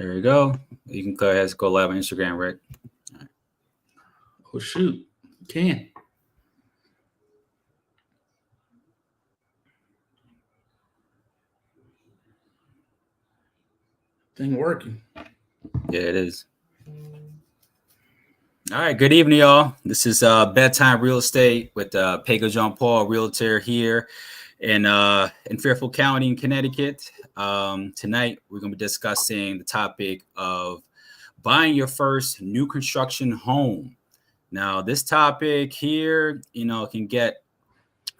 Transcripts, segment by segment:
There you go. You can go ahead and go live on Instagram, Rick. Oh shoot, can. Thing working. Yeah, it is. All right, good evening, y'all. This is Bedtime Real Estate with KW Jean Paul, Realtor here in Fairfield County in Connecticut. Tonight, we're going to be discussing the topic of buying your first new construction home. Now, this topic here, can get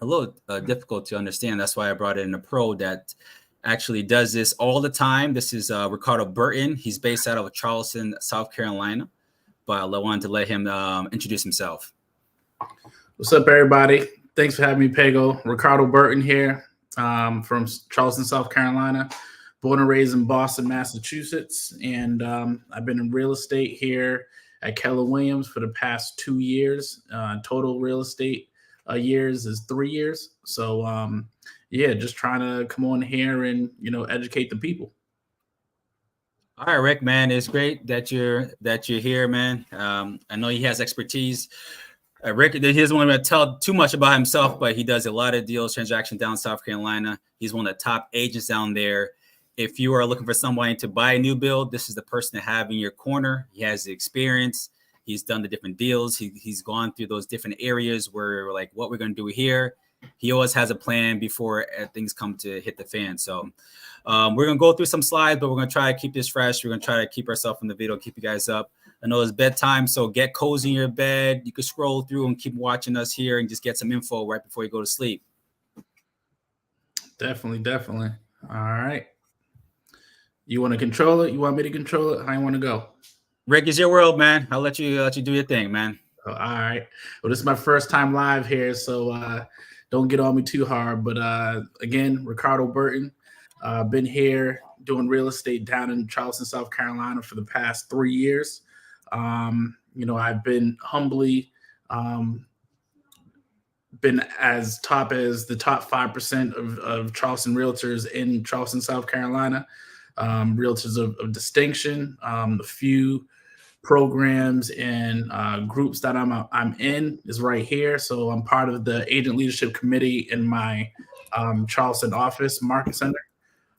a little difficult to understand. That's why I brought in a pro that actually does this all the time. This is Ricardo Burton. He's based out of Charleston, South Carolina. But I wanted to let him introduce himself. What's up, everybody? Thanks for having me, Pego. Ricardo Burton here from Charleston, South Carolina. Born and raised in Boston, Massachusetts. And I've been in real estate here at Keller Williams for the past 2 years. Total real estate years is 3 years. So, just trying to come on here and, educate the people. All right, Rick, man, it's great that you're here, man. I know he has expertise. Rick, he doesn't want to tell too much about himself, but he does a lot of deals, transactions down South Carolina. He's one of the top agents down there. If you are looking for somebody to buy a new build, this is the person to have in your corner. He has the experience. He's done the different deals. He's gone through those different areas where we're like, what we're going to do here. He always has a plan before things come to hit the fan. So we're going to go through some slides, but we're going to try to keep this fresh. We're going to try to keep ourselves in the video, keep you guys up. I know it's bedtime, so get cozy in your bed. You can scroll through and keep watching us here and just get some info right before you go to sleep. Definitely. All right. You want to control it? You want me to control it? How you want to go? Rick, it's your world, man. I'll let you do your thing, man. Oh, all right. Well, this is my first time live here, so don't get on me too hard. But again, Ricardo Burton. Been here doing real estate down in Charleston, South Carolina for the past 3 years. I've been humbly been as top as the top 5% of Charleston realtors in Charleston, South Carolina. Realtors of distinction. A few programs and groups that I'm in is right here. So I'm part of the agent leadership committee in my Charleston office, Market Center.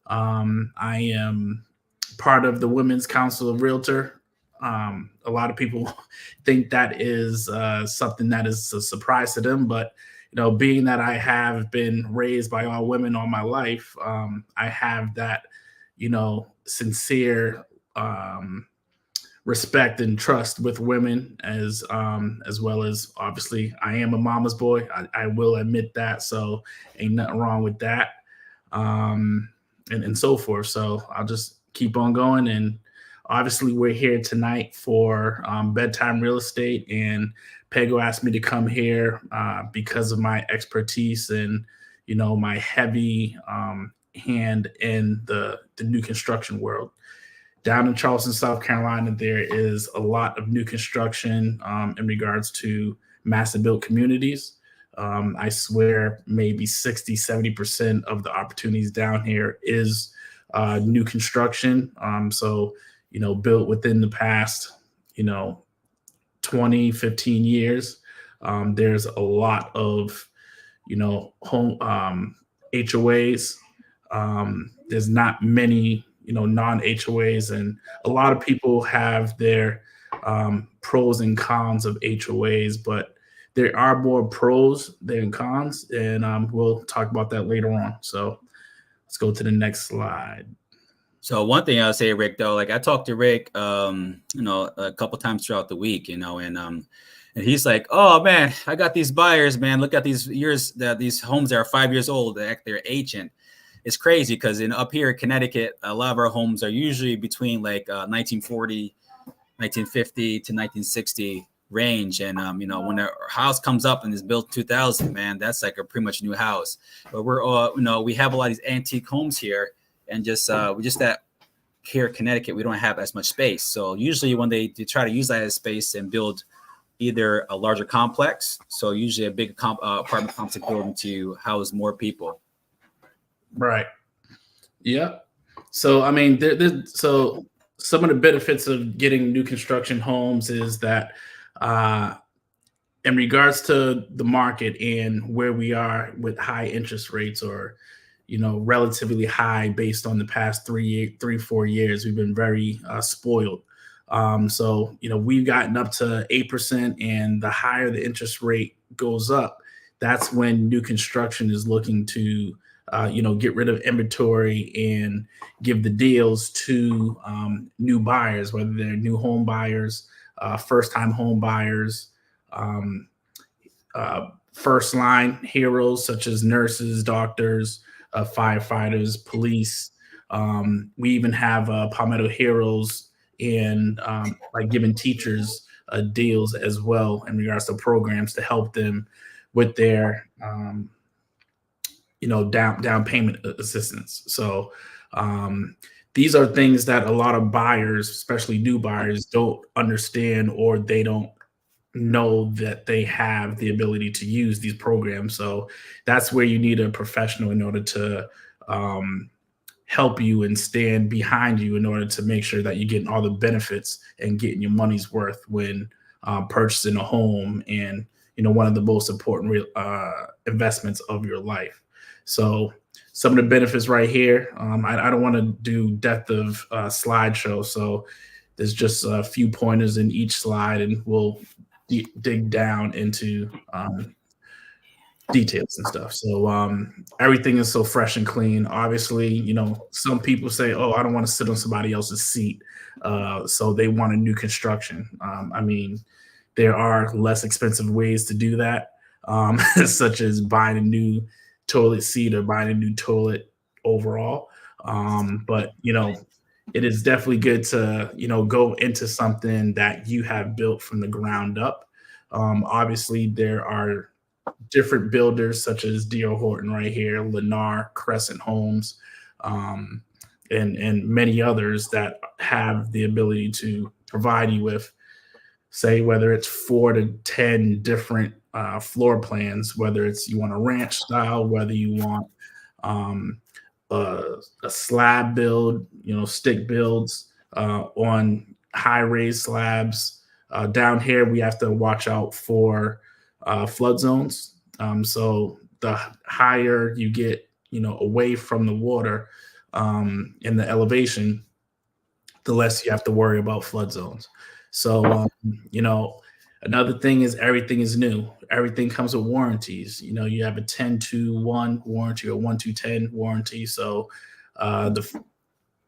I am part of the Women's Council of Realtor. A lot of people think that is something that is a surprise to them, but being that I have been raised by all women all my life, I have that sincere respect and trust with women as well as, obviously, I am a mama's boy. I will admit that, so ain't nothing wrong with that. And so forth. So I'll just keep on going. And obviously we're here tonight for Bedtime Real Estate. And Pego asked me to come here because of my expertise and, my heavy hand in the new construction world. Down in Charleston, South Carolina, there is a lot of new construction in regards to massive built communities. I swear maybe 60-70% of the opportunities down here is new construction. So, built within the past, 20, 15 years. There's a lot of, home HOAs. There's not many, non-HOAs, and a lot of people have their pros and cons of HOAs, but there are more pros than cons, and we'll talk about that later on. So let's go to the next slide. So one thing I'll say, Rick, though, like I talked to Rick, a couple times throughout the week, and he's like, "Oh man, I got these buyers, man. Look at these years that these homes that are 5 years old. They're ancient. It's crazy because up here in Connecticut, a lot of our homes are usually between like 1940, 1950 to 1960." Range, and when a house comes up and is built 2000, man, that's like a pretty much new house. But we're we have a lot of these antique homes here, and just that here in Connecticut we don't have as much space. So usually when they try to use that as space and build either a larger complex, so usually a big apartment complex building to house more people. Right. Yeah. So I mean, so some of the benefits of getting new construction homes is that uh, in regards to the market and where we are with high interest rates, or relatively high based on the past 4 years, we've been very spoiled. So we've gotten up to 8%, and the higher the interest rate goes up, that's when new construction is looking to get rid of inventory and give the deals to new buyers, whether they're new home buyers, first time home buyers, um, first line heroes such as nurses, doctors, firefighters, police. We even have Palmetto Heroes in like giving teachers deals as well in regards to programs to help them with their down payment assistance. So these are things that a lot of buyers, especially new buyers, don't understand, or they don't know that they have the ability to use these programs. So that's where you need a professional in order to help you and stand behind you in order to make sure that you're getting all the benefits and getting your money's worth when purchasing a home, and one of the most important investments of your life. So some of the benefits right here. I don't want to do depth of slideshow, so there's just a few pointers in each slide, and we'll dig down into details and stuff. So everything is so fresh and clean. Obviously, some people say, "Oh, I don't want to sit on somebody else's seat," so they want a new construction. I mean, there are less expensive ways to do that, such as buying a new toilet seat or buying a new toilet overall. But it is definitely good to go into something that you have built from the ground up. Obviously, there are different builders such as D.R. Horton right here, Lennar, Crescent Homes, and many others that have the ability to provide you with, say, whether it's 4 to 10 different floor plans, whether it's you want a ranch style, whether you want a slab build, stick builds on high raised slabs. Down here, we have to watch out for flood zones. So the higher you get, away from the water in the elevation, the less you have to worry about flood zones. So, another thing is everything is new. Everything comes with warranties. You have a 10-to-1 warranty or 1-to-10 warranty. So,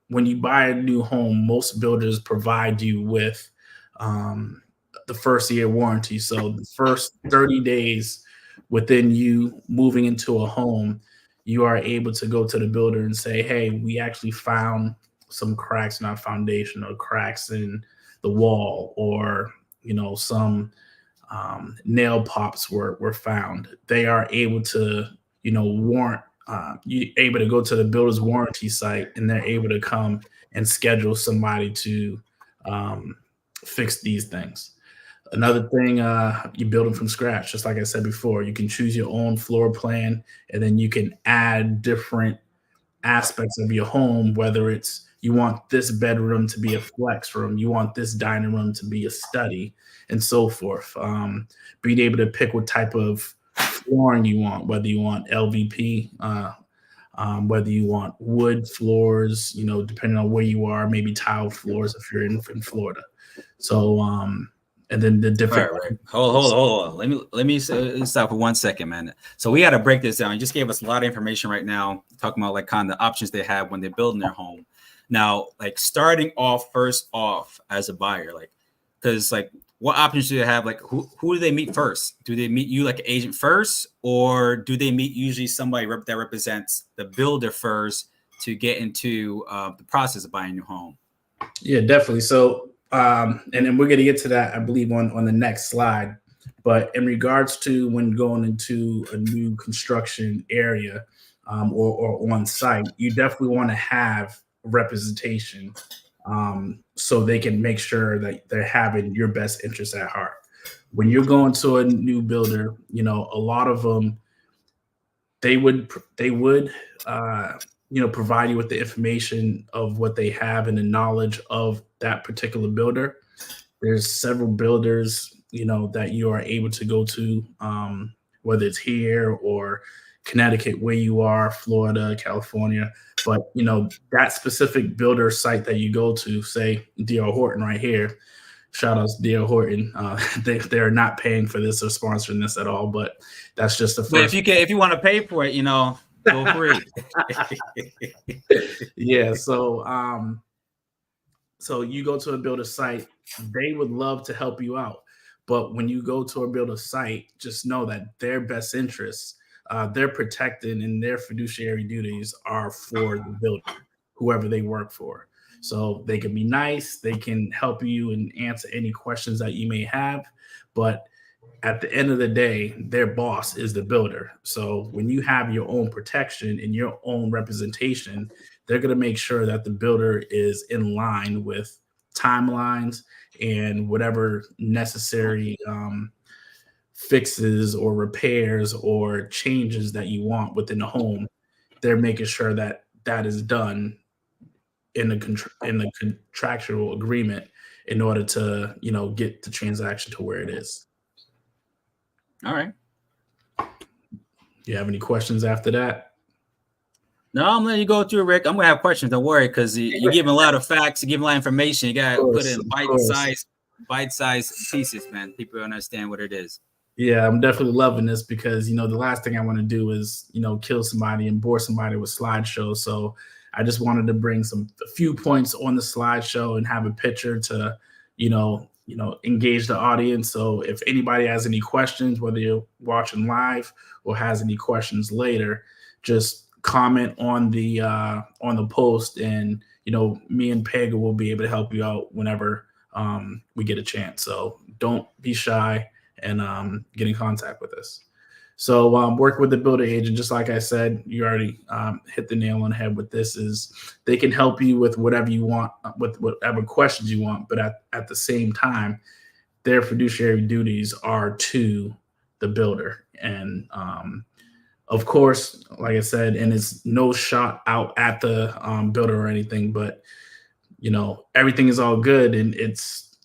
when you buy a new home, most builders provide you with the first year warranty. So the first 30 days within you moving into a home, you are able to go to the builder and say, "Hey, we actually found some cracks in our foundation, or cracks in the wall, or some nail pops were found." They are able to warrant you able to go to the builder's warranty site, and they're able to come and schedule somebody to fix these things. Another thing, you build them from scratch. Just like I said before, you can choose your own floor plan, and then you can add different aspects of your home, whether it's you want this bedroom to be a flex room, you want this dining room to be a study, and so forth. Being able to pick what type of flooring you want, whether you want LVP, whether you want wood floors, depending on where you are, maybe tile floors if you're in Florida. So, and then the different. Right. Hold on. Let me stop for 1 second, man. So we got to break this down. You just gave us a lot of information right now, talking about like kind of the options they have when they're building their home. Now, like starting off first off as a buyer, like, because like what options do they have? Like who do they meet first? Do they meet you like an agent first, or do they meet usually somebody that represents the builder first to get into the process of buying your home? Yeah, definitely. So, and then we're going to get to that, I believe, on the next slide. But in regards to when going into a new construction area or on site, you definitely want to have representation so they can make sure that they're having your best interests at heart. When you're going to a new builder, a lot of them, they would provide you with the information of what they have and the knowledge of that particular builder. There's several builders, that you are able to go to, whether it's here or Connecticut, where you are, Florida, California. But that specific builder site that you go to, say D.R. Horton right here. Shout out to D.R. Horton. They're not paying for this or sponsoring this at all, but that's just the But first. if you want to pay for it, go free. Yeah. So you go to a builder site, they would love to help you out. But when you go to a builder site, just know that their best interests, they're protected, and their fiduciary duties are for the builder, whoever they work for. So they can be nice, they can help you and answer any questions that you may have. But at the end of the day, their boss is the builder. So when you have your own protection and your own representation, they're going to make sure that the builder is in line with timelines and whatever necessary fixes or repairs or changes that you want within the home. They're making sure that that is done in the contractual agreement in order to get the transaction to where it is. All right. Do you have any questions after that? No, I'm letting you go through, Rick. I'm gonna have questions. Don't worry, because you're giving a lot of facts, you're giving a lot of information. You gotta put it in bite-sized pieces, man. People understand what it is. Yeah, I'm definitely loving this because the last thing I want to do is kill somebody and bore somebody with slideshows. So I just wanted to bring a few points on the slideshow and have a picture to engage the audience. So if anybody has any questions, whether you're watching live or has any questions later, just comment on the post, and me and Pega will be able to help you out whenever we get a chance. So don't be shy and get in contact with us. So work with the builder agent, just like I said, you already hit the nail on the head with this, is they can help you with whatever you want, with whatever questions you want, but at the same time, their fiduciary duties are to the builder. And of course, like I said, and it's no shot out at the builder or anything, but everything is all good, and it's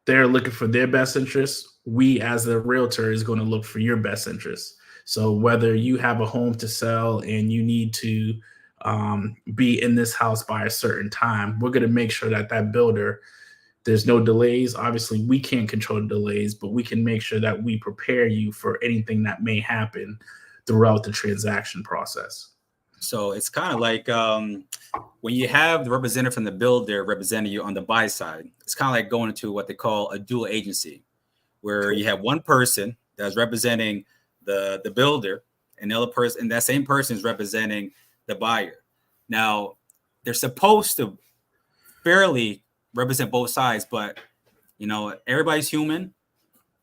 they're looking for their best interests. We as the realtor is going to look for your best interests. So whether you have a home to sell and you need to be in this house by a certain time, we're going to make sure that builder, there's no delays. Obviously, we can't control the delays, but we can make sure that we prepare you for anything that may happen throughout the transaction process. So it's kind of like when you have the representative from the builder representing you on the buy side, it's kind of like going into what they call a dual agency, where you have one person that's representing the builder, and the other person, and that same person is representing the buyer. Now, they're supposed to fairly represent both sides, but everybody's human,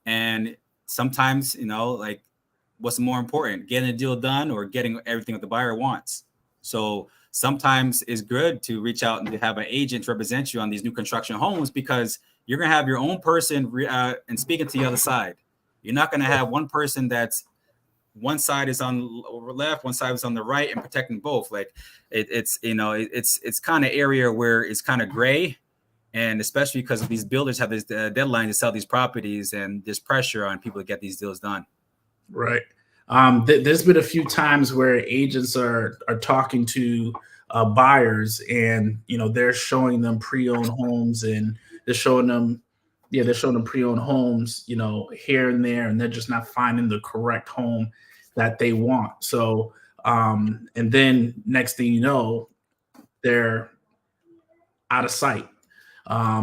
and sometimes like, what's more important, getting a deal done or getting everything that the buyer wants? So sometimes it's good to reach out and to have an agent represent you on these new construction homes, because you're going to have your own person and speaking to the other side. You're not going to have one person that's one side is on the left, one side is on the right, and protecting both. Like it's kind of area where it's kind of gray. And especially because these builders have this deadline to sell these properties, and there's pressure on people to get these deals done. Right. There's been a few times where agents are talking to buyers, and they're showing them pre-owned homes, and they're showing them pre-owned homes, here and there, and they're just not finding the correct home that they want. So, and then next thing you know, they're out of sight.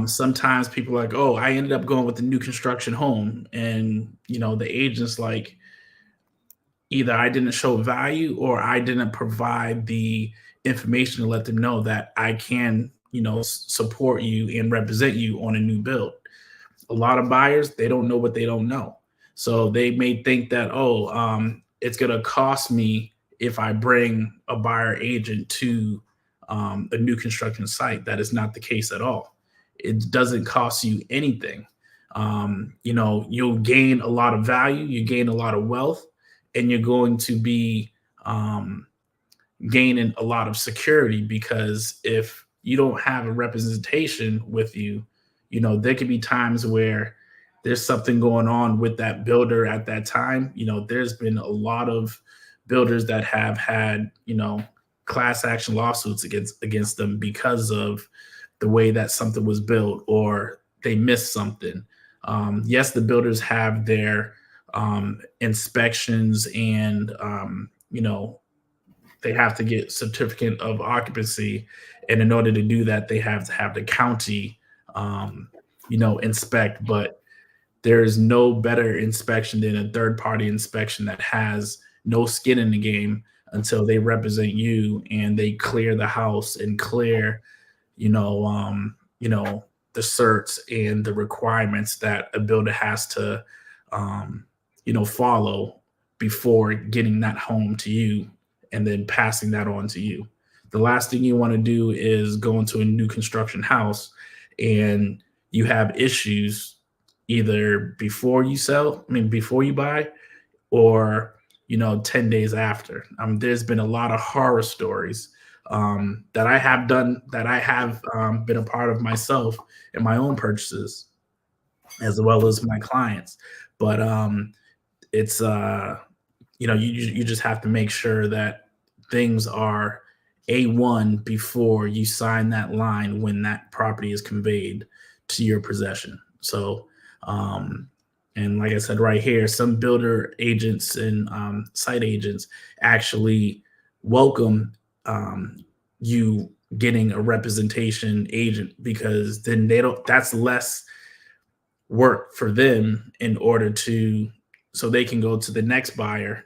Sometimes people are like, oh, I ended up going with the new construction home, and the agent's like, either I didn't show value or I didn't provide the information to let them know that I can, support you and represent you on a new build. A lot of buyers, they don't know what they don't know. So they may think that, it's going to cost me if I bring a buyer agent to a new construction site. That is not the case at all. It doesn't cost you anything. You'll gain a lot of value, you gain a lot of wealth, and you're going to be gaining a lot of security, because if you don't have a representation with you, there could be times where there's something going on with that builder at that time. There's been a lot of builders that have had, class action lawsuits against them because of the way that something was built, or they missed something. Yes, the builders have their inspections, and they have to get certificate of occupancy, and in order to do that, they have to have the county, inspect. But there is no better inspection than a third party inspection that has no skin in the game until they represent you and they clear the house and clear, the certs and the requirements that a builder has to, follow before getting that home to you and then passing that on to you. The last thing you want to do is go into a new construction house and you have issues either before you buy, or 10 days after. There's been a lot of horror stories that I have been a part of myself in my own purchases, as well as my clients. But it's you just have to make sure that things are A1 before you sign that line when that property is conveyed to your possession. So and like I said right here, some builder agents and site agents actually welcome you getting a representation agent, because then that's less work for them so they can go to the next buyer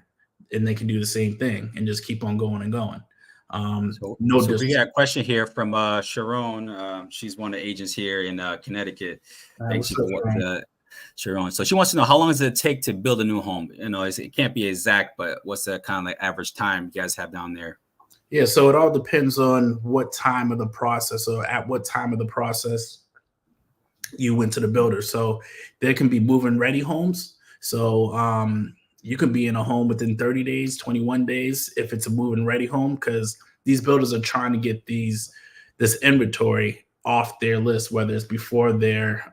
and they can do the same thing and just keep on going and going. So we got a question here from Sharon. She's one of the agents here in Connecticut. Thanks, Sharon. So she wants to know, how long does it take to build a new home? It can't be exact, but what's the kind of like average time you guys have down there? Yeah, so it all depends on what time of the process, or at what time of the process you went to the builder. So there can be move-in ready homes. So you can be in a home within 30 days, 21 days, if it's a move-in ready home, because these builders are trying to get this inventory off their list, whether it's before their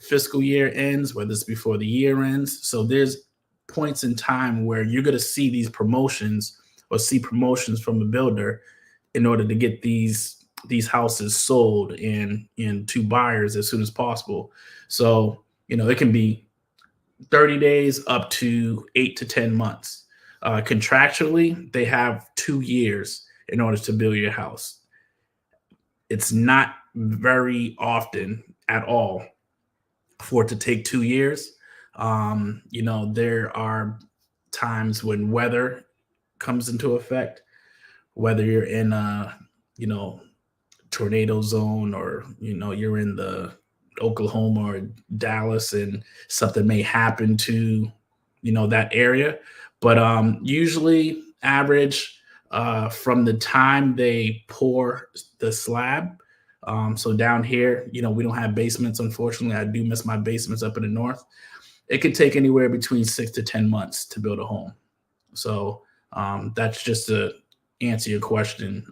fiscal year ends, whether it's before the year ends. So there's points in time where you're going to see these promotions, or see promotions from the builder, in order to get these houses sold and to buyers as soon as possible. So, it can be 30 days up to 8 to 10 months. Contractually, they have 2 years in order to build your house. It's not very often at all for it to take 2 years. There are times when weather comes into effect, whether you're in a, tornado zone, or, you're in the Oklahoma or Dallas and something may happen to, that area. But usually average from the time they pour the slab. So down here, we don't have basements, unfortunately. I do miss my basements up in the north. It could take anywhere between 6 to 10 months to build a home. So that's just to answer your question.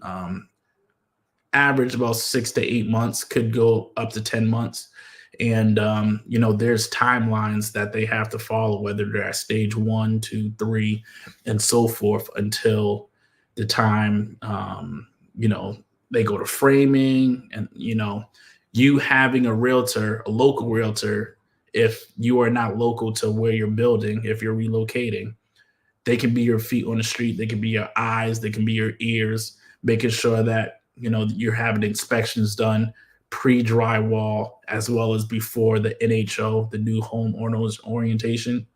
Average about 6 to 8 months, could go up to 10 months. And, there's timelines that they have to follow, whether they're at stage 1, 2, 3, and so forth, until the time, they go to framing. And, you having a realtor, a local realtor, if you are not local to where you're building, if you're relocating, they can be your feet on the street. They can be your eyes. They can be your ears, making sure that, you're having inspections done pre-drywall, as well as before the NHO, the new home owners orientation.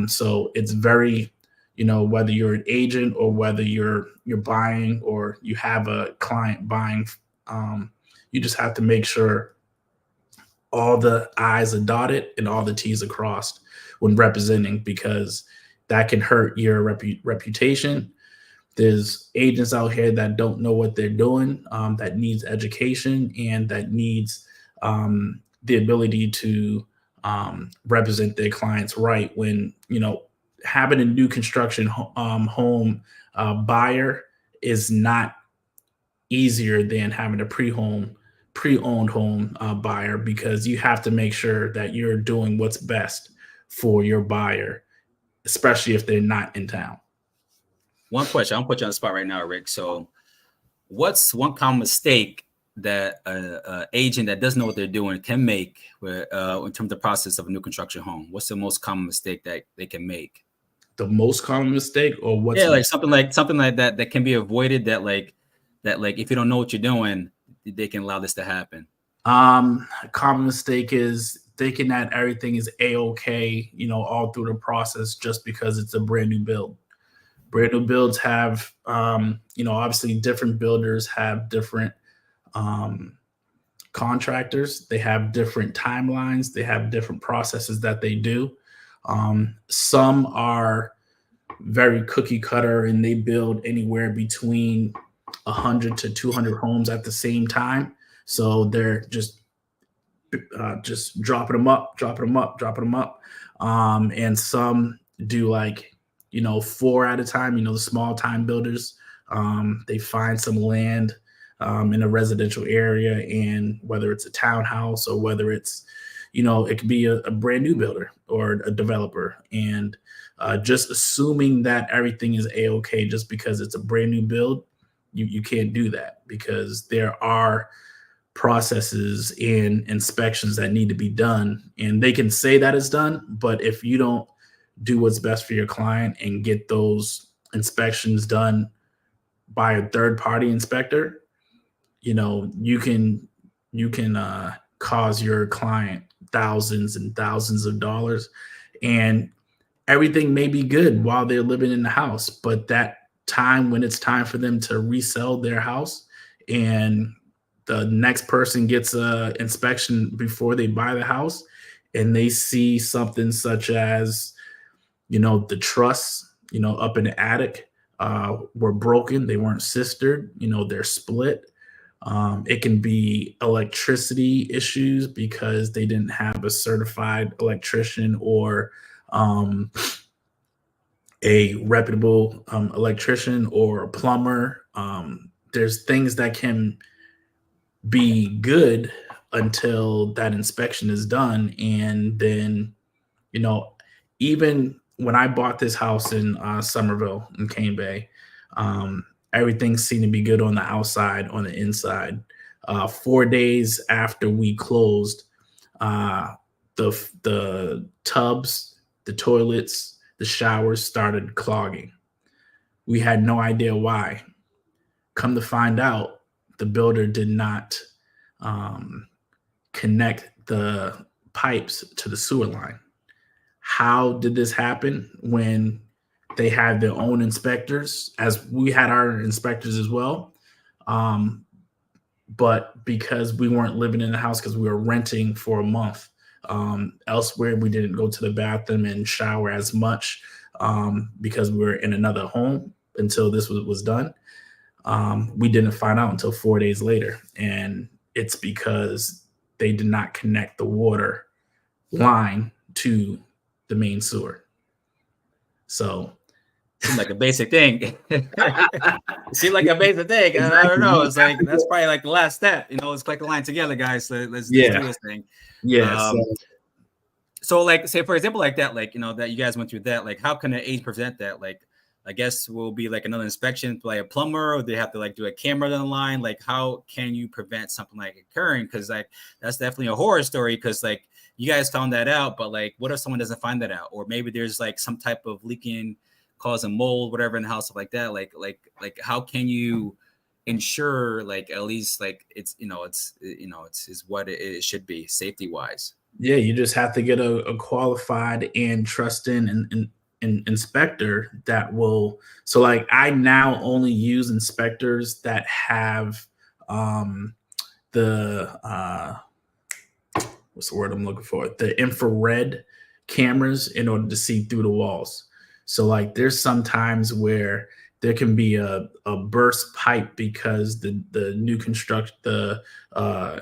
So it's very, whether you're an agent or whether you're buying, or you have a client buying, you just have to make sure all the I's are dotted and all the T's are crossed when representing, because that can hurt your reputation. There's agents out here that don't know what they're doing, that needs education, and that needs the ability to represent their clients right, when, having a new construction home buyer is not easier than having a pre-owned home buyer, because you have to make sure that you're doing what's best for your buyer, especially if they're not in town. One question, I'll put you on the spot right now, Rick. So what's one common mistake that a agent that doesn't know what they're doing can make in terms of the process of a new construction home? What's the most common mistake that they can make? The most common mistake, or what's like something like that can be avoided, that if you don't know what you're doing, they can allow this to happen. A common mistake is thinking that everything is a-okay, all through the process, just because it's a brand new build. Brand new builds have, obviously different builders have different contractors. They have different timelines. They have different processes that they do. Some are very cookie cutter, and they build anywhere between 100 to 200 homes at the same time. So they're just dropping them up. And some do 4 at a time, the small time builders. They find some land in a residential area, and whether it's a townhouse or whether it's, it could be a brand new builder or a developer, and just assuming that everything is a-okay just because it's a brand new build, you can't do that, because there are processes and inspections that need to be done, and they can say that it's done, but if you don't do what's best for your client and get those inspections done by a third-party inspector, you can cause your client thousands and thousands of dollars, and everything may be good while they're living in the house, but that time when it's time for them to resell their house, and the next person gets a inspection before they buy the house, and they see something such as, the truss, up in the attic were broken. They weren't sistered, they're split. It can be electricity issues because they didn't have a certified electrician or a reputable electrician or a plumber. There's things that can be good until that inspection is done. And then, even when I bought this house in Somerville in Cane Bay, everything seemed to be good on the outside. On the inside, 4 days after we closed, the tubs, the toilets, the showers started clogging. We had no idea why. Come to find out, the builder did not connect the pipes to the sewer line. How did this happen when they had their own inspectors, as we had our inspectors as well? But because we weren't living in the house, because we were renting for a month, elsewhere we didn't go to the bathroom and shower as much because we were in another home until this was done. We didn't find out until 4 days later, and it's because they did not connect the water line to the main sewer. So seems like a basic thing. Seems like a basic thing. Exactly. I don't know. It's like that's probably like the last step. Let's collect the line together, guys. So let's do this thing. Yeah. So like, say for example, like that, that you guys went through that. Like, how can an agent prevent that? Like, I guess will be like another inspection by a plumber, or they have to do a camera on the line. Like, how can you prevent something like occurring? Because that's definitely a horror story. Because you guys found that out, but what if someone doesn't find that out, or maybe there's some type of leaking causing mold, whatever in the house, stuff like that. Like how can you ensure at least it's it's what it should be safety wise? Yeah, you just have to get a qualified and trusted and inspector that will. So I now only use inspectors that have the what's the word I'm looking for? The infrared cameras in order to see through the walls. So there's some times where there can be a burst pipe because the new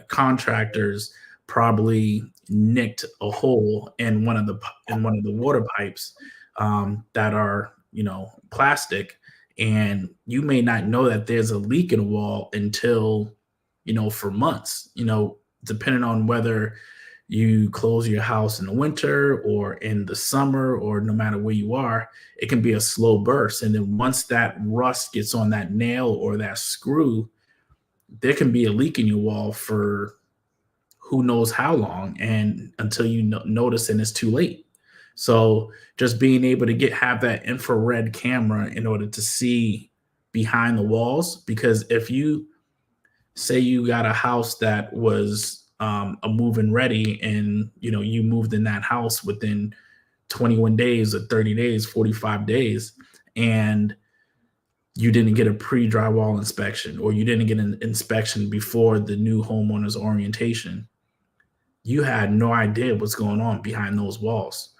contractors probably nicked a hole in one of the water pipes. that are, plastic, and you may not know that there's a leak in a wall until, for months, depending on whether you close your house in the winter or in the summer, or no matter where you are, it can be a slow burst. And then once that rust gets on that nail or that screw, there can be a leak in your wall for who knows how long, and until you notice, and it's too late. So just being able to have that infrared camera in order to see behind the walls, because if you say you got a house that was a move-in ready, and you moved in that house within 21 days or 30 days, 45 days, and you didn't get a pre-drywall inspection, or you didn't get an inspection before the new homeowner's orientation, you had no idea what's going on behind those walls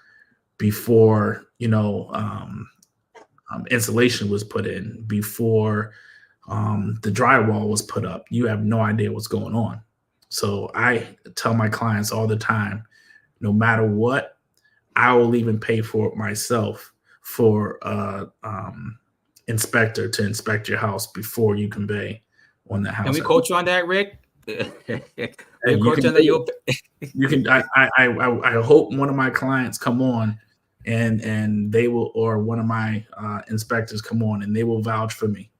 before, insulation was put in, before the drywall was put up. You have no idea what's going on. So I tell my clients all the time, no matter what, I will even pay for it myself for inspector to inspect your house before you convey on the house. Can we coach you on that, Rick? Hey, you can. I hope one of my clients come on, and they will, or one of my inspectors come on, and they will vouch for me.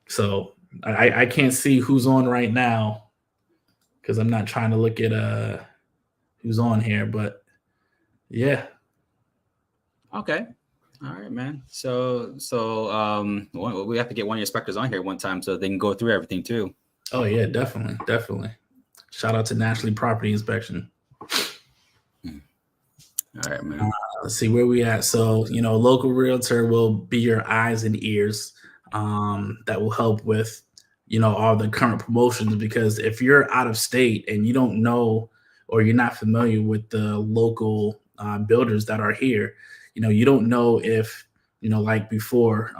So I can't see who's on right now, because I'm not trying to look at who's on here, but yeah. Okay. All right, man. So we have to get one of your inspectors on here one time so they can go through everything too. Oh yeah, definitely. Shout out to National Property Inspection. All right, man. Let's see where we at. So, local realtor will be your eyes and ears that will help with, all the current promotions. Because if you're out of state and you don't know, or you're not familiar with the local builders that are here, you don't know if, like before,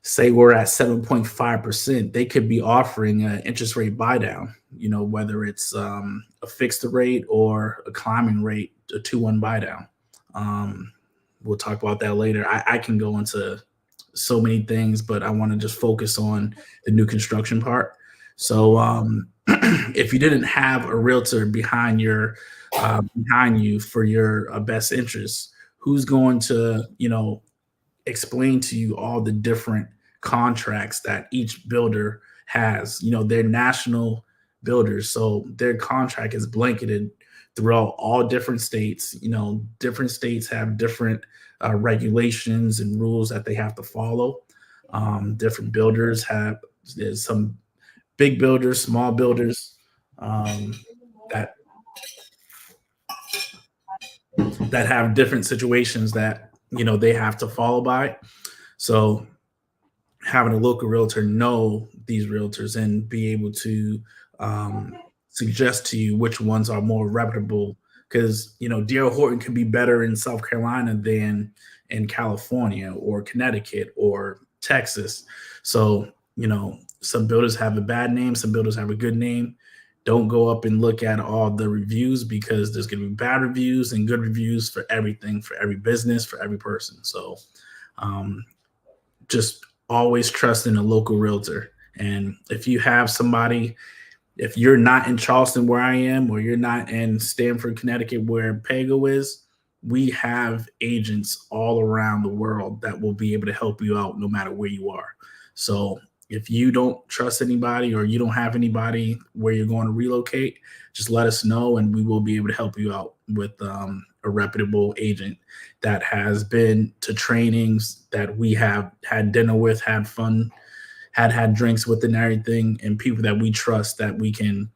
say we're at 7.5%, they could be offering an interest rate buy down, whether it's a fixed rate or a climbing rate, a 2-1 buy down. We'll talk about that later. I can go into so many things, but I want to just focus on the new construction part. So if you didn't have a realtor behind you for your best interest, who's going to, explain to you all the different contracts that each builder has? They're national builders, so their contract is blanketed throughout all different states. Different states have different regulations and rules that they have to follow. Different builders there's some big builders, small builders that have different situations that they have to follow by. So having a local realtor know these realtors and be able to suggest to you which ones are more reputable, because D.R. Horton can be better in South Carolina than in California or Connecticut or Texas. So some builders have a bad name, some builders have a good name. Don't go up and look at all the reviews, because there's going to be bad reviews and good reviews for everything, for every business, for every person. So just always trust in a local realtor. And if you have somebody, if you're not in Charleston where I am, or you're not in Stamford, Connecticut where Pago is, we have agents all around the world that will be able to help you out no matter where you are. So if you don't trust anybody, or you don't have anybody where you're going to relocate, just let us know, and we will be able to help you out with a reputable agent that has been to trainings that we have had dinner with, had fun, had drinks with, and everything, and people that we trust, that we can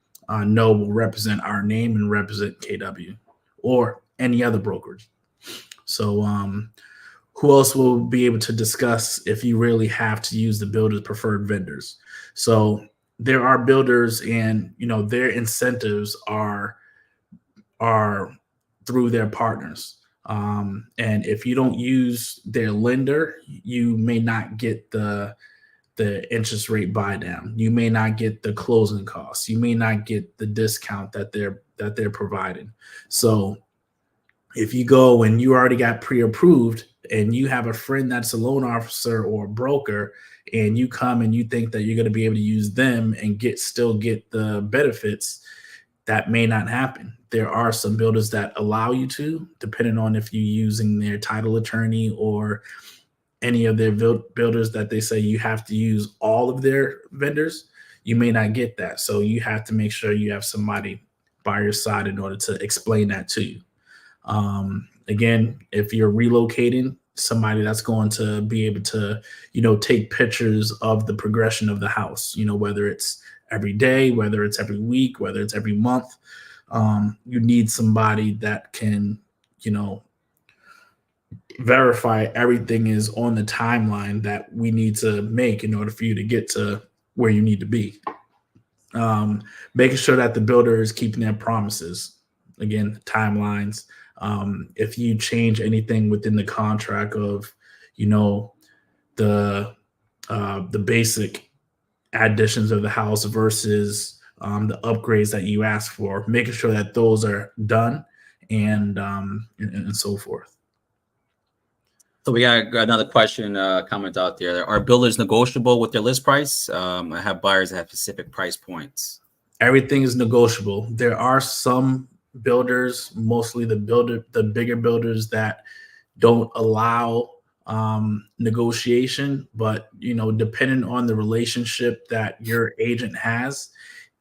know will represent our name and represent KW or any other brokerage. So who else will be able to discuss if you really have to use the builder's preferred vendors? So there are builders, and their incentives are through their partners. And if you don't use their lender, you may not get the interest rate buy down. You may not get the closing costs. You may not get the discount that they're providing. So if you go and you already got pre-approved and you have a friend that's a loan officer or a broker, and you come and you think that you're going to be able to use them and still get the benefits, that may not happen. There are some builders that allow you to, depending on if you're using their title attorney or any of their builders that they say you have to use all of their vendors. You may not get that. So you have to make sure you have somebody by your side in order to explain that to you. Again, if you're relocating, somebody that's going to be able to, take pictures of the progression of the house, whether it's every day, whether it's every week, whether it's every month. You need somebody that can, verify everything is on the timeline that we need to make in order for you to get to where you need to be. Making sure that the builder is keeping their promises. Again, timelines. If you change anything within the contract of, the basic additions of the house versus the upgrades that you ask for, making sure that those are done and so forth. So we got another question, comment out there. Are builders negotiable with their list price? I have buyers that have specific price points. Everything is negotiable. There are some builders, mostly the bigger builders, that don't allow negotiation, but depending on the relationship that your agent has,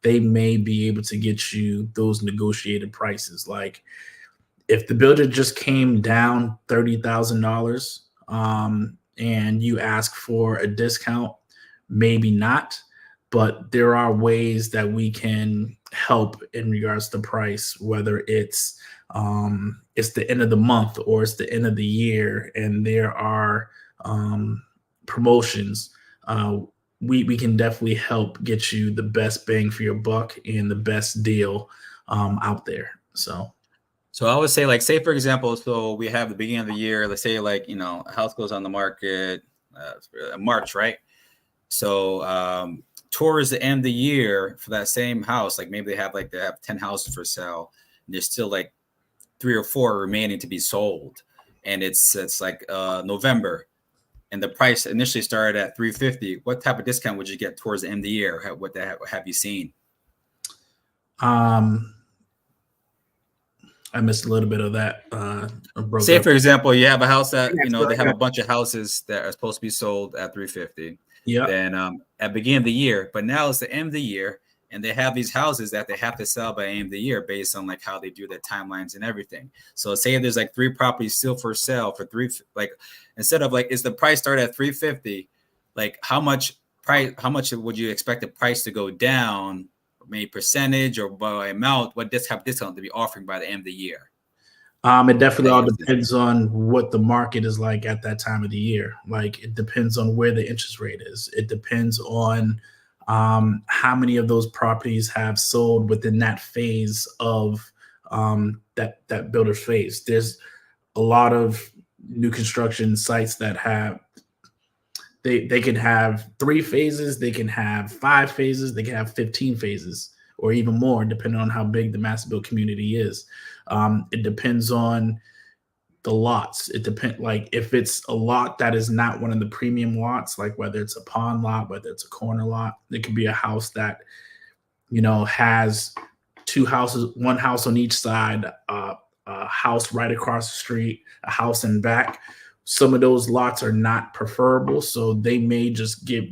they may be able to get you those negotiated prices. Like if the builder just came down $30,000 and you ask for a discount, maybe not, but there are ways that we can help in regards to price, whether it's the end of the month or it's the end of the year and there are promotions. We can definitely help get you the best bang for your buck and the best deal out there. So I would say, like, say for example, so we have the beginning of the year. Let's say, like, a house goes on the market March, right? So towards the end of the year for that same house, like maybe they have 10 houses for sale, and there's still like 3 or 4 remaining to be sold, and it's like November, and the price initially started at $350. What type of discount would you get towards the end of the year? What have you seen? I missed a little bit of that. Say, for example, you have a house that, they have a bunch of houses that are supposed to be sold at $350. Yeah. Then at the beginning of the year, but now it's the end of the year, and they have these houses that they have to sell by the end of the year based on like how they do their timelines and everything. So say there's like 3 properties still for sale for instead of like, is the price start at $350? Like how much would you expect the price to go down? Maybe percentage or by amount, what type of discount to be offering by the end of the year? It definitely all depends on what the market is like at that time of the year. Like it depends on where the interest rate is. It depends on how many of those properties have sold within that phase of that builder's phase. There's a lot of new construction sites that have they can have 3 phases, they can have 5 phases, they can have 15 phases, or even more, depending on how big the master build community is. It depends on the lots. It depends, like if it's a lot that is not one of the premium lots, like whether it's a pond lot, whether it's a corner lot, it could be a house that, has 2 houses, 1 house on each side, a house right across the street, a house in back. Some of those lots are not preferable, so they may just give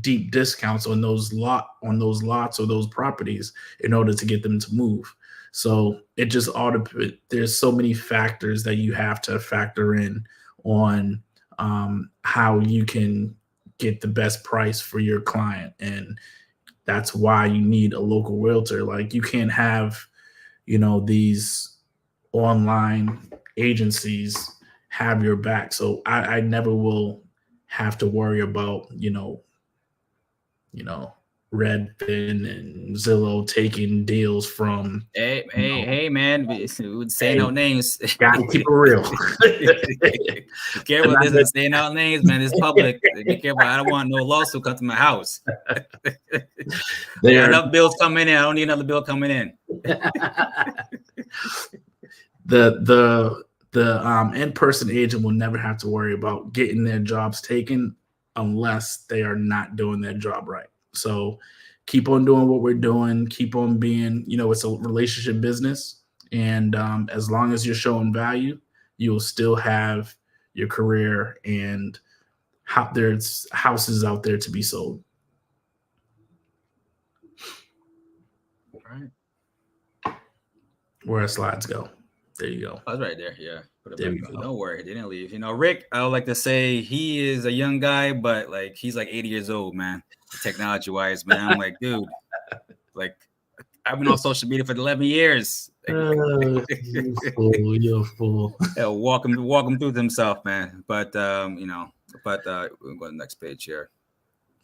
deep discounts on those lots or those properties in order to get them to move. So it just there's so many factors that you have to factor in on how you can get the best price for your client, and that's why you need a local realtor. Like you can't have, these online agencies have your back. So I never will have to worry about, Redfin and Zillow taking deals from. Hey, man, we would say no names. Gotta keep it real. Be careful, this is saying out names, man. It's public. Be careful. I don't want no lawsuit come to my house. There are enough bills coming in. I don't need another bill coming in. The in-person agent will never have to worry about getting their jobs taken unless they are not doing their job right. So keep on doing what we're doing. Keep on being, it's a relationship business. And as long as you're showing value, you'll still have your career, and there's houses out there to be sold. All right. Where our slides go. There you go. Oh, it's right there. Yeah. Put it There back we up. go. Don't worry. They didn't leave. Rick, I would like to say he is a young guy, but like he's like 80 years old, man. Technology wise, man. I'm like, dude, like I've been on social media for 11 years. You're a fool. You're a fool. Yeah, walk him through himself, man. But we'll go to the next page here.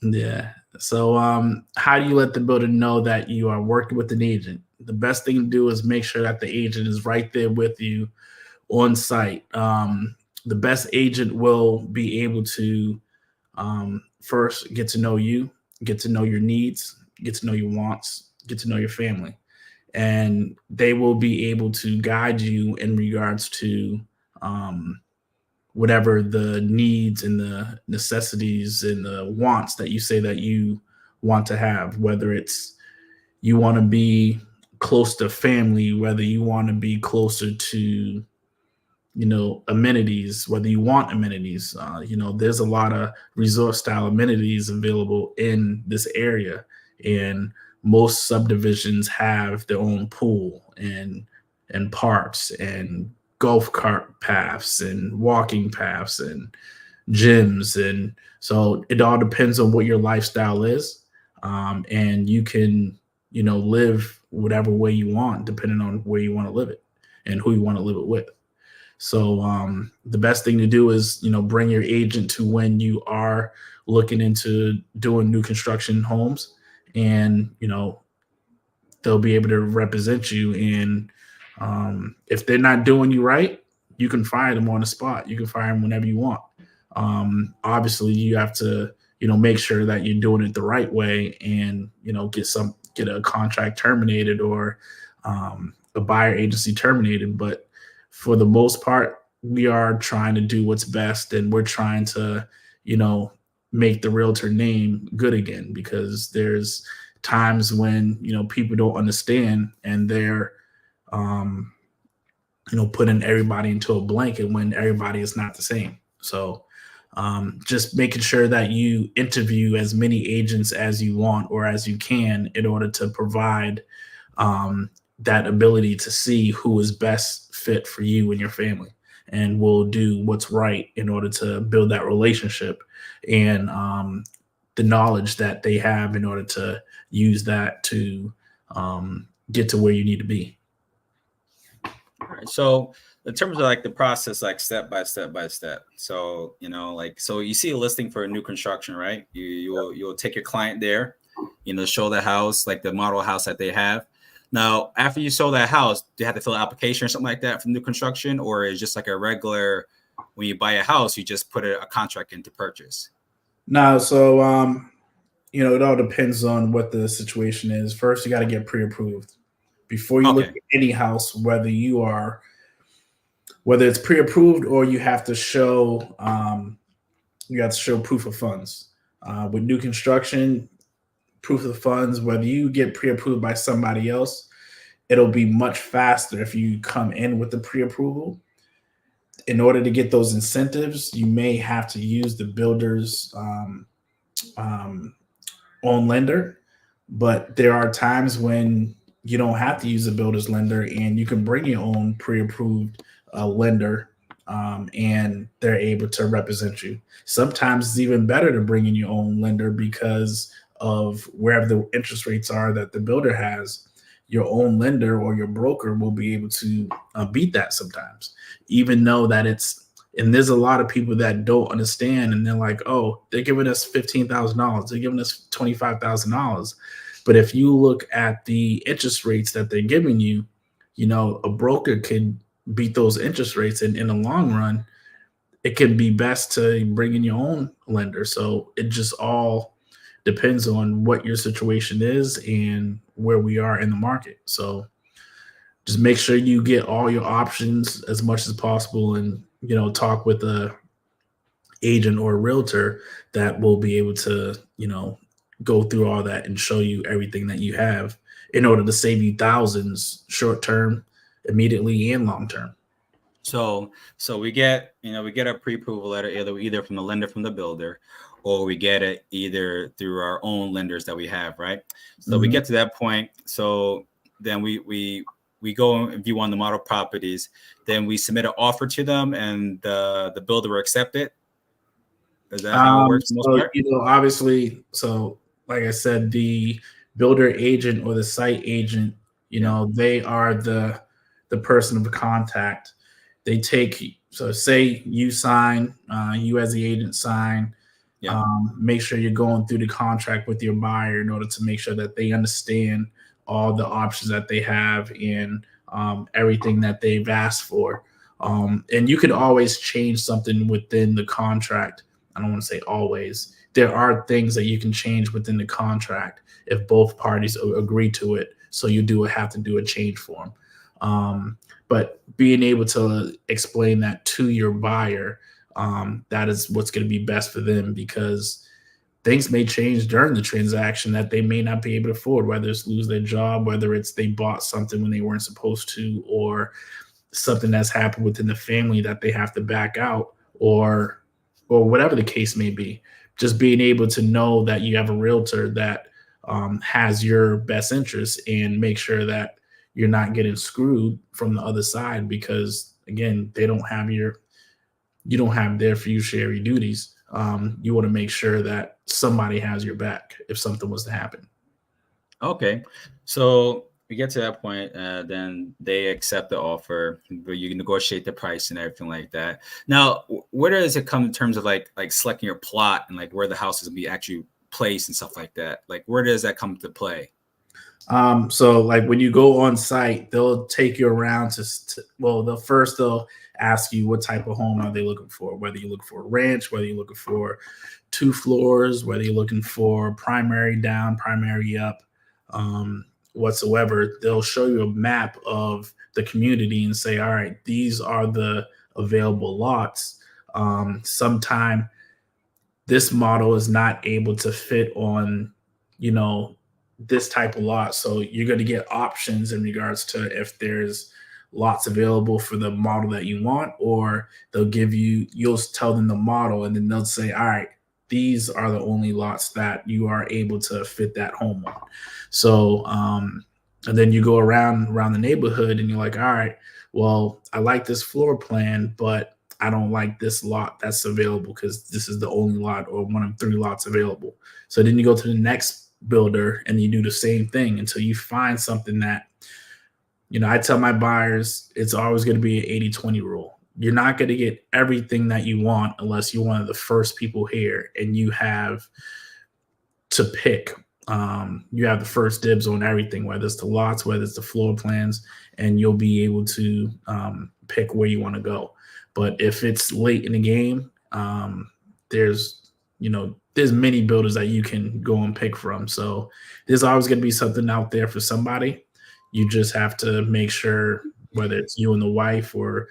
Yeah. So how do you let the builder know that you are working with an agent? The best thing to do is make sure that the agent is right there with you on site. The best agent will be able to first get to know you, get to know your needs, get to know your wants, get to know your family. And they will be able to guide you in regards to whatever the needs and the necessities and the wants that you say that you want to have, whether it's you want to be close to family, whether you want to be closer to amenities, whether you want amenities. There's a lot of resort style amenities available in this area, and most subdivisions have their own pool and parks and golf cart paths and walking paths and gyms. And so it all depends on what your lifestyle is. And you can, live whatever way you want, depending on where you want to live it and who you want to live it with. So the best thing to do is, bring your agent to when you are looking into doing new construction homes, and, they'll be able to represent you. And if they're not doing you right, you can fire them on the spot. You can fire them whenever you want. Obviously, you have to, make sure that you're doing it the right way, and, get a contract terminated, or a buyer agency terminated. But for the most part, we are trying to do what's best, and we're trying to, make the realtor name good again, because there's times when, people don't understand, and they're, putting everybody into a blanket when everybody is not the same. So just making sure that you interview as many agents as you want or as you can, in order to provide that ability to see who is best fit for you and your family, and will do what's right in order to build that relationship, and the knowledge that they have in order to use that to get to where you need to be. All right. So in terms of like the process, like step by step by step. So, so you see a listing for a new construction, right? You'll take your client there, show the house, like the model house that they have. Now, after you sold that house, do you have to fill an application or something like that for new construction, or is just like a regular, when you buy a house, you just put a contract in to purchase? No, so it all depends on what the situation is. First, you got to get pre-approved before you look at any house, whether it's pre-approved or you have to show proof of funds. With new construction, proof of funds, whether you get pre-approved by somebody else, it'll be much faster if you come in with the pre-approval. In order to get those incentives, you may have to use the builder's own lender, but there are times when you don't have to use a builder's lender, and you can bring your own pre-approved lender, and they're able to represent you. Sometimes it's even better to bring in your own lender, because of wherever the interest rates are that the builder has. Your own lender or your broker will be able to beat that sometimes, even though that and there's a lot of people that don't understand, and they're like, oh, they're giving us $15,000, they're giving us $25,000. But if you look at the interest rates that they're giving you, a broker could beat those interest rates. And in the long run, it can be best to bring in your own lender. So it just all depends on what your situation is and where we are in the market. So just make sure you get all your options as much as possible, and talk with a agent or a realtor that will be able to go through all that and show you everything that you have in order to save you thousands short term, immediately, and long term. So we get a pre-approval letter either from the lender, from the builder, or we get it either through our own lenders that we have, right? So we get to that point. So then we go and view on the model properties. Then we submit an offer to them, and the builder will accept it. Is that how it works? So, obviously, so like I said, the builder agent or the site agent, they are the person of contact. They take, so say you sign, you as the agent sign, make sure you're going through the contract with your buyer in order to make sure that they understand all the options that they have and everything that they've asked for. And you could always change something within the contract. I don't want to say always. There are things that you can change within the contract if both parties agree to it. So you have to do a change form. But being able to explain that to your buyer, that is what's going to be best for them, because things may change during the transaction that they may not be able to afford, whether it's lose their job, whether it's they bought something when they weren't supposed to, or something that's happened within the family that they have to back out, or whatever the case may be. Just being able to know that you have a realtor that has your best interest, and make sure that you're not getting screwed from the other side, because again, you don't have their fiduciary duties. You want to make sure that somebody has your back if something was to happen. Okay, so we get to that point, then they accept the offer, but you can negotiate the price and everything like that. Now, where does it come in terms of like selecting your plot and like where the house is going to be actually placed and stuff like that? Like, where does that come to play? So like when you go on site, they'll take you around they'll ask you what type of home are they looking for, whether you're looking for a ranch, whether you're looking for 2 floors, whether you're looking for primary down, primary up, whatsoever. They'll show you a map of the community and say, all right, these are the available lots. Sometime this model is not able to fit on, this type of lot. So you're going to get options in regards to if there's lots available for the model that you want, or you'll tell them the model, and then they'll say, all right, these are the only lots that you are able to fit that home on. So, and then you go around the neighborhood and you're like, all right, well, I like this floor plan, but I don't like this lot that's available because this is the only lot or one of 3 lots available. So then you go to the next builder and you do the same thing until you find something that, I tell my buyers, it's always going to be an 80-20 rule. You're not going to get everything that you want unless you're one of the first people here and you have to pick. You have the first dibs on everything, whether it's the lots, whether it's the floor plans, and you'll be able to pick where you want to go. But if it's late in the game, there's many builders that you can go and pick from. So there's always going to be something out there for somebody. You just have to make sure, whether it's you and the wife, or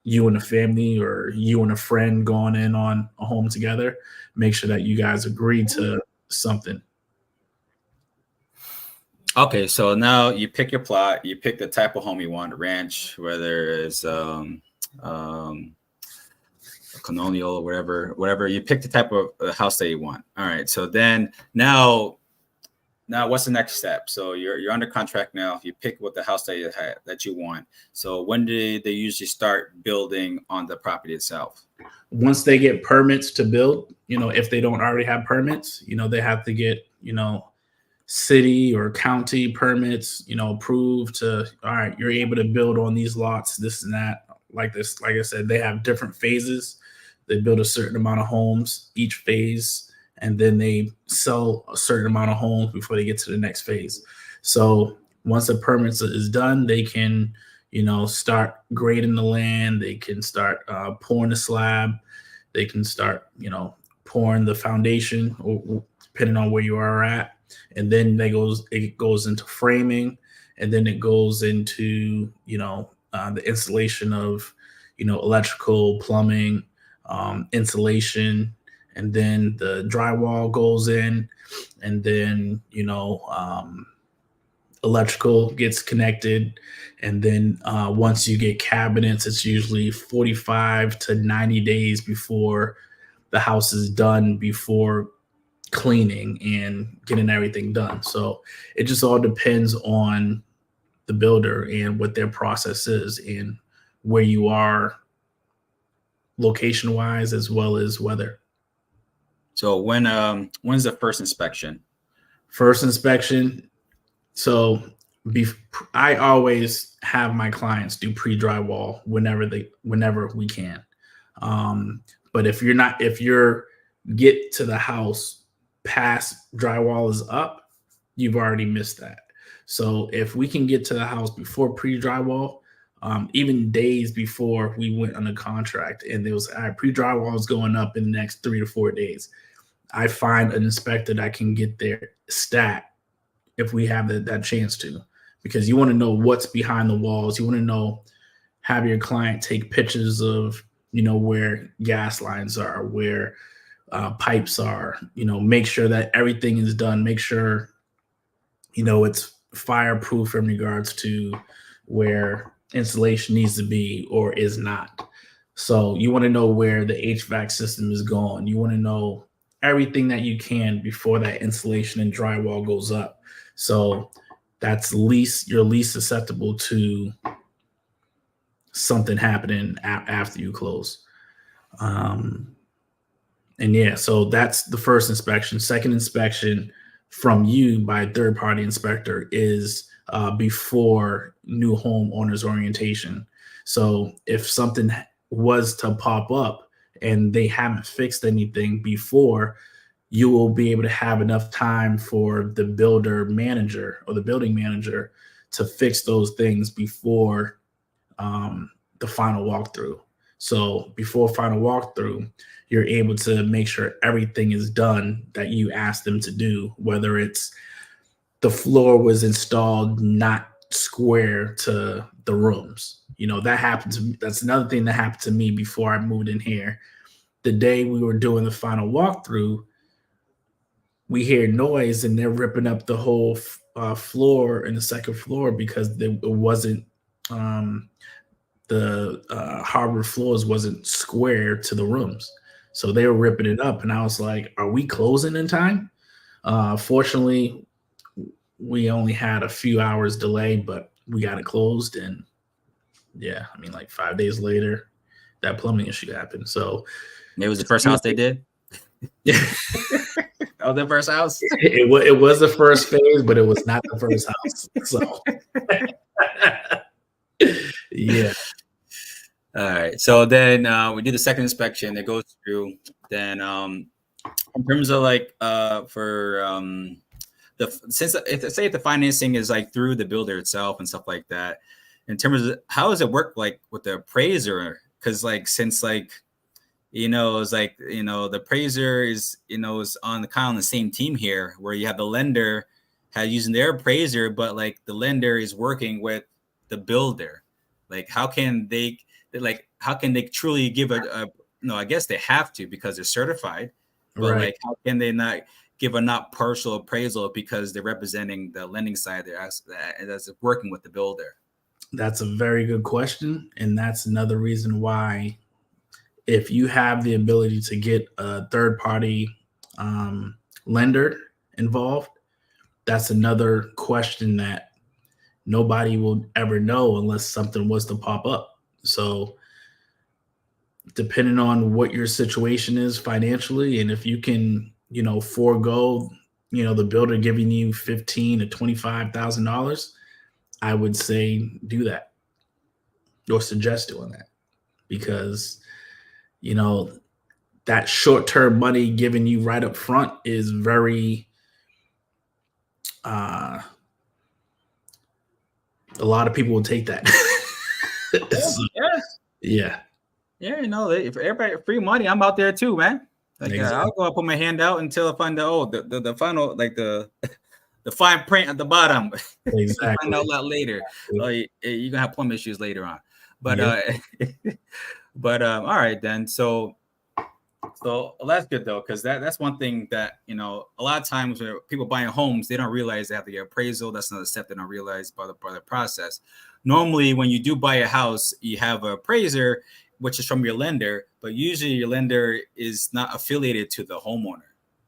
you and the family, or you and a friend going in on a home together, make sure that you guys agree to something. Okay, so now you pick your plot, you pick the type of home you want, a ranch, whether it's colonial or whatever. You pick the type of house that you want. All right, so then now what's the next step? So you're under contract now. You pick what the house that you want. So when do they usually start building on the property itself? Once they get permits to build, if they don't already have permits, they have to get, city or county permits, approved to, all right, you're able to build on these lots, this and that. Like I said, they have different phases. They build a certain amount of homes each phase, and then they sell a certain amount of homes before they get to the next phase. So once the permits is done, they can, start grading the land. They can start pouring the slab. They can start, pouring the foundation, or depending on where you are at. And then it goes into framing. and then it goes into, the installation of, electrical, plumbing, insulation, and then the drywall goes in, and then, electrical gets connected. And then once you get cabinets, it's usually 45 to 90 days before the house is done, before cleaning and getting everything done. So it just all depends on the builder and what their process is and where you are location wise as well as weather. So when's the first inspection? First inspection. So I always have my clients do pre-drywall whenever we can. But if you're get to the house past drywall is up, you've already missed that. So if we can get to the house before pre-drywall, even days before we went on the contract, and there was pre-drywall is going up in the next 3 to 4 days, I find an inspector that can get there stat if we have that chance to, because you want to know what's behind the walls. You want to have your client take pictures of, where gas lines are, where pipes are, make sure that everything is done. Make sure, it's fireproof in regards to where insulation needs to be or is not. So you want to know where the HVAC system is going. You want to know everything that you can before that insulation and drywall goes up. So that's you're least susceptible to something happening after you close. And yeah, so that's the first inspection. Second inspection from you by a third-party inspector is before new home owners orientation. So if something was to pop up and they haven't fixed anything before, you will be able to have enough time for the builder manager or the building manager to fix those things before the final walkthrough. So before final walkthrough, you're able to make sure everything is done that you asked them to do, whether it's the floor was installed not square to the rooms. That happened to me. That's another thing that happened to me before I moved in here. The day we were doing the final walkthrough, we hear noise and they're ripping up the whole floor in the second floor because it wasn't the hardwood floors wasn't square to the rooms. So they were ripping it up, and I was like, are we closing in time? Fortunately, we only had a few hours delay, but we got it closed. And yeah, like 5 days later, that plumbing issue happened. So it was the first house they did? Yeah. Oh, the first house? It was the first phase, but it was not the first house. So yeah. All right. So then we do the second inspection. It goes through. Then in terms of if the financing is like through the builder itself and stuff like that, in terms of how does it work like with the appraiser? Because since it's like, the appraiser is, is on the same team here, where you have the lender using their appraiser, but the lender is working with the builder. How can they truly give I guess they have to because they're certified, but right. How can they not give a not partial appraisal because they're representing the lending side that's working with the builder? That's a very good question. And that's another reason why, if you have the ability to get a third-party lender involved, that's another question that nobody will ever know unless something was to pop up. So depending on what your situation is financially, and if you can, forego, the builder giving you $15,000 to $25,000, I would say do that, or suggest doing that, because that short-term money given you right up front is very, a lot of people will take that. So, yeah. If everybody free money, I'm out there too, man. Exactly. I'll go up, put my hand out until I find the final, the fine print at the bottom. You find out Exactly. a lot later. You're gonna have plumbing issues later on. But Yep. all right then. So that's good though, because that's one thing that a lot of times when people buying homes, they don't realize they have to get appraisal. That's another step they don't realize by the process. Normally, when you do buy a house, you have an appraiser, which is from your lender, but usually your lender is not affiliated to the homeowner,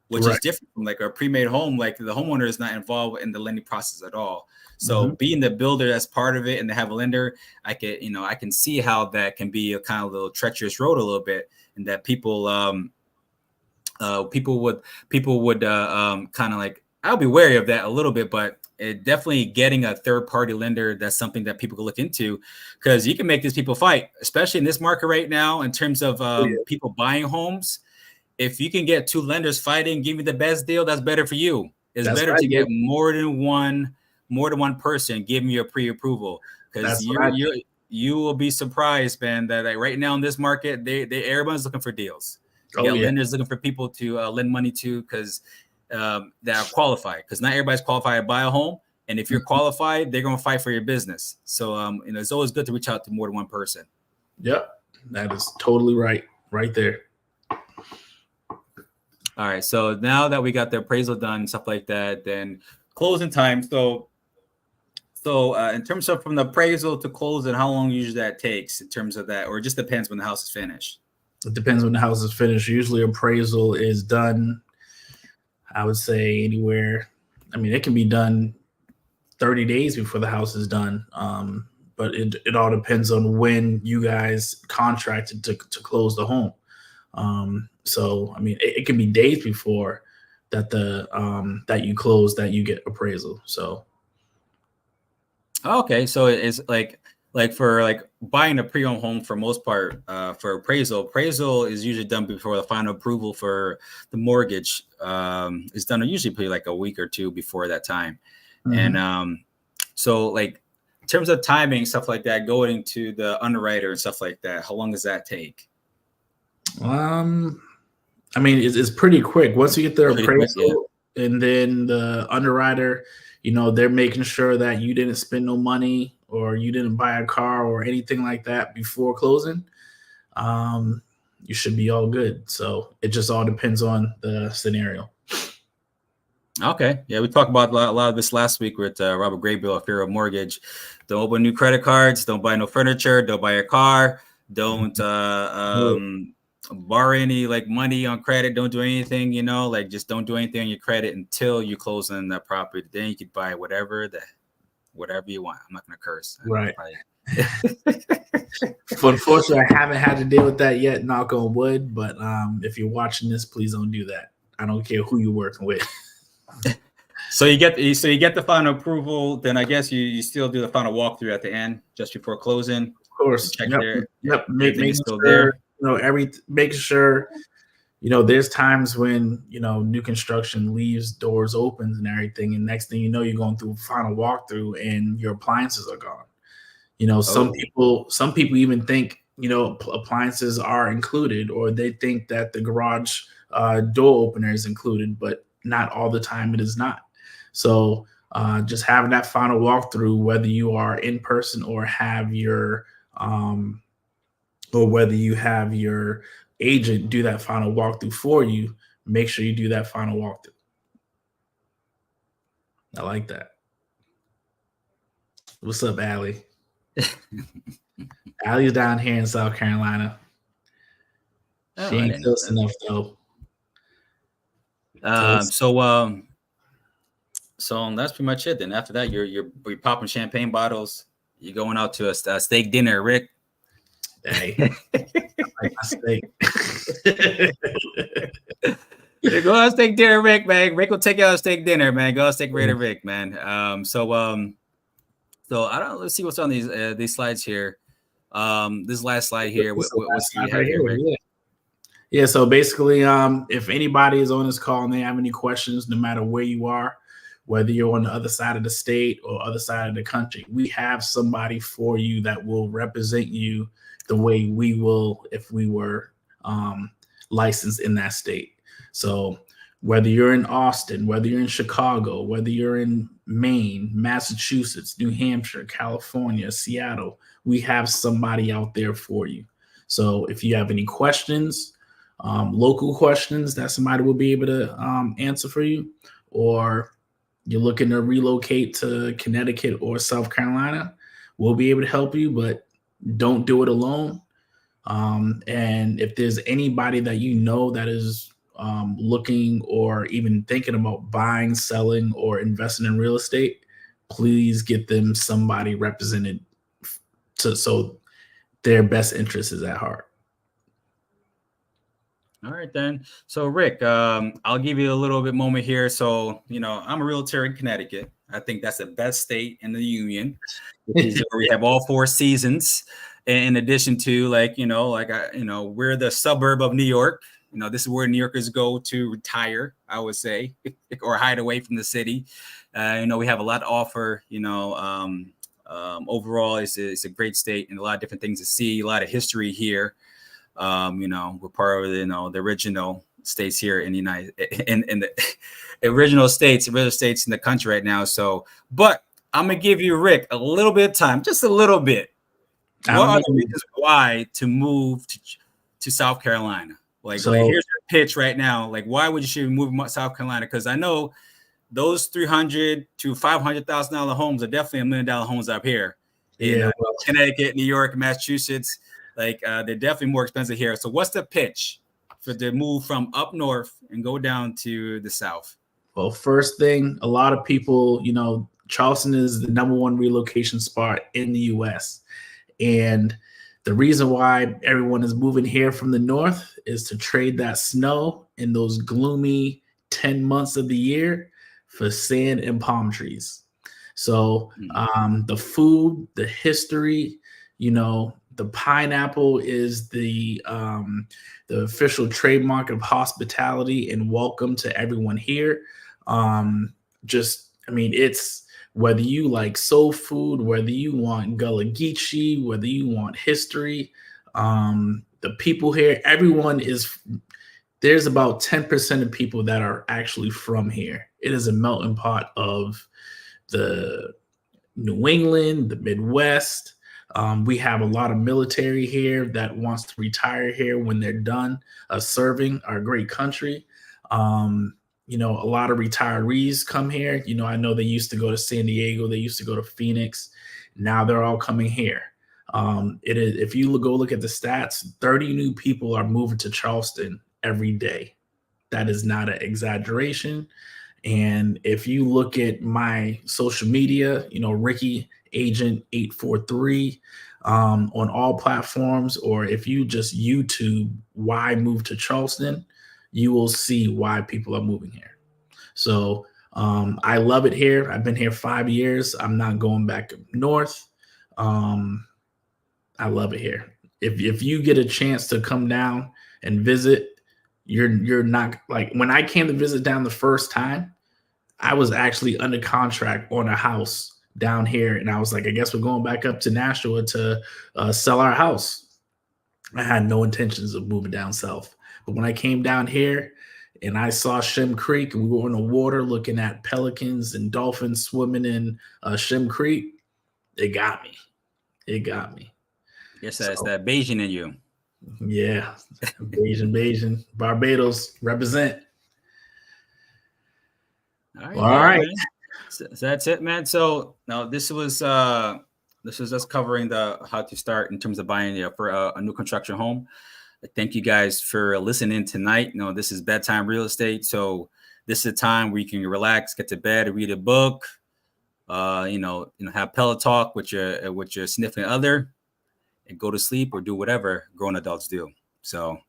which is different from like a pre-made home. Like the homeowner is not involved in the lending process at all. So being the builder that's part of it and to have a lender, I can see how that can be a kind of little treacherous road a little bit, and that people would kind of like, I'll be wary of that a little bit, but definitely getting a third party lender, that's something that people can look into, because you can make these people fight, especially in this market right now in terms of people buying homes. If you can get two lenders fighting, give you the best deal, that's better for you. It's better to get more than one person giving you a pre-approval, because you will be surprised, man, that like right now in this market, everyone's looking for deals. Lenders looking for people to lend money to, because that are qualified, because not everybody's qualified to buy a home. And if you're qualified, they're going to fight for your business. So it's always good to reach out to more than one person. Yep, that is totally right there. All right, so now that we got the appraisal done and stuff like that, then closing time. So in terms of from the appraisal to closing, how long usually that takes in terms of that, or it just depends when the house is finished? It depends when the house is finished. Usually appraisal is done, I would say anywhere. I mean, it can be done 30 days before the house is done. But it all depends on when you guys contracted to close the home. So, I mean, it can be days before that that you close, that you get appraisal. So. Okay. So it's like for like buying a pre-owned home, for most part, for appraisal is usually done before the final approval for the mortgage is done usually like a week or two before that time. And so like in terms of timing, stuff like that, going to the underwriter and stuff like that, how long does that take? I mean, it's pretty quick. Once you get their appraisal, and then the underwriter, they're making sure that you didn't spend no money or you didn't buy a car or anything like that before closing, you should be all good. So it just all depends on the scenario. Okay. Yeah, we talked about a lot of this last week with Robert Graybill of Fear of Mortgage. Don't open new credit cards. Don't buy no furniture. Don't buy a car. Don't borrow any like money on credit. Don't do anything, like just don't do anything on your credit until you close on that property. Then you could buy whatever you want. I'm not going to curse. Right. Unfortunately, I haven't had to deal with that yet, knock on wood. But if you're watching this, please don't do that. I don't care who you're working with. So you get the final approval. Then I guess you still do the final walkthrough at the end, just before closing. Of course. Check Yep. Making sure there. Making sure, there's times when, new construction leaves doors open and everything. And next thing you know, you're going through final walkthrough and your appliances are gone. Some people even think, appliances are included, or they think that the garage door opener is included, but not all the time it is not. So just having that final walkthrough, whether you are in person or have your agent do that final walkthrough for you, make sure you do that final walkthrough. I like that. What's up, Allie? Allie's down here in South Carolina. She ain't close enough though. So that's pretty much it. Then after that, you're popping champagne bottles. You're going out to a steak dinner, Rick. Hey, I like my steak. Go out steak dinner, Rick, man. Rick will take you out steak dinner, man. Go out steak dinner, Rick, man. So I don't. Let's see what's on these slides here. This last slide here. What's the have here, Rick? Yeah. So basically, if anybody is on this call and they have any questions, no matter where you are, whether you're on the other side of the state or other side of the country, we have somebody for you that will represent you the way we will if we were licensed in that state. So Whether you're in Austin, whether you're in Chicago, whether you're in Maine, Massachusetts, New Hampshire, California, Seattle, we have somebody out there for you. So if you have any questions, local questions that somebody will be able to answer for you, or you're looking to relocate to Connecticut or South Carolina, we'll be able to help you, but don't do it alone. And if there's anybody that you know that is looking or even thinking about buying, selling, or investing in real estate, please get them somebody represented so their best interest is at heart. All right, then. So, Rick, I'll give you a little bit moment here. So, I'm a realtor in Connecticut. I think that's the best state in the union. We have all 4 seasons. In addition to, we're the suburb of New York. This is where New Yorkers go to retire, I would say, or hide away from the city. We have a lot to offer. Overall, it's a great state and a lot of different things to see. A lot of history here. We're part of the original states here in the in the original states in the country right now. So, but I'm gonna give you, Rick, a little bit of time, just a little bit. What are the reasons why to move to South Carolina? Here's your pitch right now. Why would you should move to South Carolina? Because I know those $300,000 to $500,000 homes are definitely $1 million homes up here in Connecticut, New York, Massachusetts. They're definitely more expensive here. So what's the pitch for the move from up north and go down to the south? Well, first thing, a lot of people, Charleston is the #1 relocation spot in the U.S. And the reason why everyone is moving here from the north is to trade that snow in those gloomy 10 months of the year for sand and palm trees. So the food, the history, the pineapple is the official trademark of hospitality and welcome to everyone here. It's whether you like soul food, whether you want Gullah Geechee, whether you want history, the people here, there's about 10% of people that are actually from here. It is a melting pot of the New England, the Midwest. We have a lot of military here that wants to retire here when they're done serving our great country. A lot of retirees come here. I know they used to go to San Diego. They used to go to Phoenix. Now they're all coming here. If you go look at the stats, 30 new people are moving to Charleston every day. That is not an exaggeration. And if you look at my social media, Ricky Agent 843 on all platforms, or if you just YouTube why move to Charleston, you will see why people are moving here. So I love it here. I've been here 5 years. I'm not going back north. I love it here. If you get a chance to come down and visit, you're not when I came to visit down the first time, I was actually under contract on a house down here. And I was like, I guess we're going back up to Nashua to sell our house. I had no intentions of moving down south. But when I came down here and I saw Shem Creek and we were in the water looking at pelicans and dolphins swimming in Shem Creek, it got me. Yes, that's that Bayesian in you. Yeah. Bayesian. Barbados, represent. All right. So that's it, man. So now this was us covering how to start in terms of buying for a new construction home. Thank you guys for listening tonight. This is Bedtime Real Estate. So this is a time where you can relax, get to bed, read a book, have pillow talk with your significant other, and go to sleep or do whatever grown adults do. So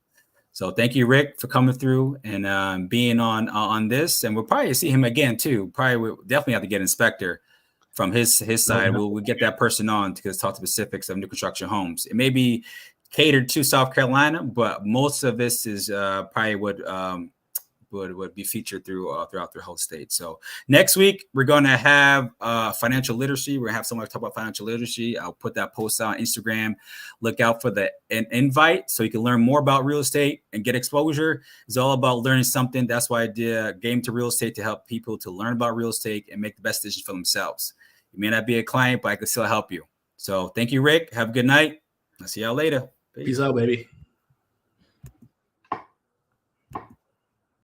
thank you, Rick, for coming through and being on this. And we'll probably see him again too. We'll definitely have to get Inspector from his side. We'll get that person on to talk specifics of new construction homes. It may be catered to South Carolina, but most of this is probably would would be featured throughout the whole state. So next week we're going to have financial literacy. We're going to have someone talk about financial literacy. I'll put that post on Instagram. Look out for an invite so you can learn more about real estate and get exposure. It's all about learning something. That's why I did a Game to Real Estate, to help people to learn about real estate and make the best decisions for themselves. You may not be a client, but I can still help you. So thank you, Rick. Have a good night. I'll see y'all later. Peace out, baby.